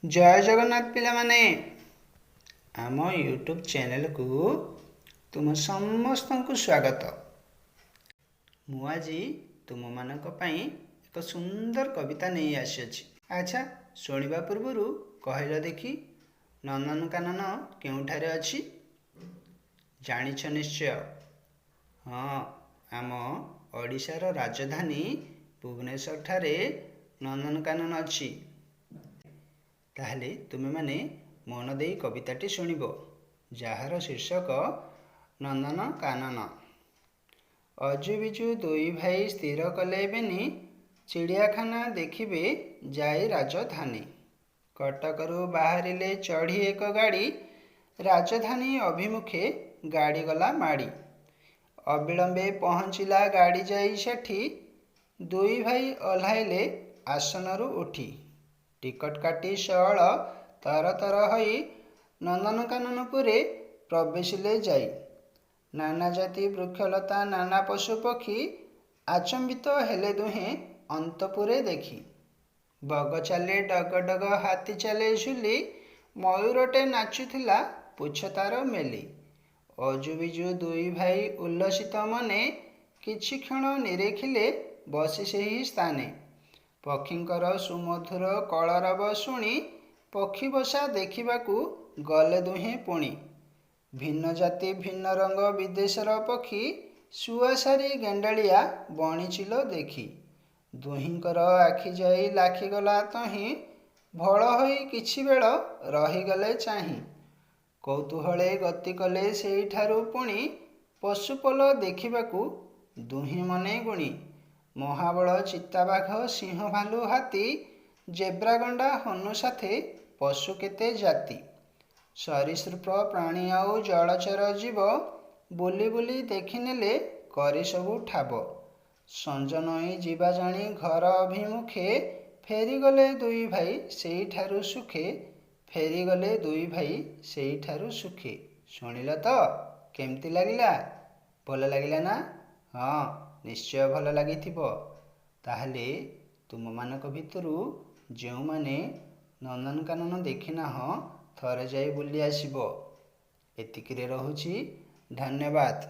जय जगन्नाथ पिला माने आम यूट्यूब चैनल को तुम समस्त को स्वागत। मु आज तुम मानक पई एक सुंदर कविता नहीं आसी। अच्छा शुणा पूर्वर कहल देखी नंदनकानन केउठारे अछि जानिछ निश्चय। हाँ आम ओडिशार राजधानी भुवनेश्वर ठारे नंदनकानन अछि। ताहले तुमे माने मन देई कविताटी शुणिब जार शीर्षक नंदनकानन। अजु बिजु दुई भाई स्थिर कले बेनी चिड़ियाखाना देखिबे जाई राजधानी। कटकरू बाहरिले चढ़ी एक गाड़ी राजधानी अभिमुखे गाड़ी गला माड़ी। अविलंबे पहुँचिला गाड़ी जाई सेठी दुई भाई ओह्लाइले आसनरू उठी। टिकट काटी शल तर तर होई नंदनकाननपुरे प्रवेशिले जाई। नाना जाति वृक्षलता नाना पशु पक्षी आचंबित हेले दुहे अंतपुरे देखी। बग चाले डग डग हाथी चाले झुली मयूरटे नाचुथिला पुछ तार मेली। अजुबिजु दुई भाई उल्लसित मने किछि क्षण निरेखिले बसी सेही स्थाने। पक्षींकर सुमधुर कलरव शुणी पक्षी बसा देखिबाकू गले दुहे पुणी। भिन्न जाति भिन्न रंग विदेशर पक्षी सुआसारी गेंडालिया बणिचिल देखी। दुहिंकर आखि जाई लाखिगला तहीं भल होई किछि बेଳ रहीगले चाहीं। कौतूहले गति कले सेहिठारु पुणी पशुपल देखिबाकू दुहि मने गुणी। महाबल चिताबाघ सिंह भालू हाथी जेब्रा गंडा हनु साथे पशु केते जाति। सरीसृप प्राणी आउ जलचर जीव बुली बुली देखिनेले करी सबु ठाब। संज नई जीवा जानी घर अभिमुखे फेरीगले दुई भाई सेहिठारु सुखे। फेरीगले दुई भाई सेहिठारु सुखे। शुणिल तो केमती लागिला? भल लागिला ना? हाँ निश्चय भल लागिथिबो। ताहले तुम मानक भितरु जो माने नंदनकानन देखिना थरे जाई बुली आसिबो। एतिकिरे रहुछि। धन्यवाद।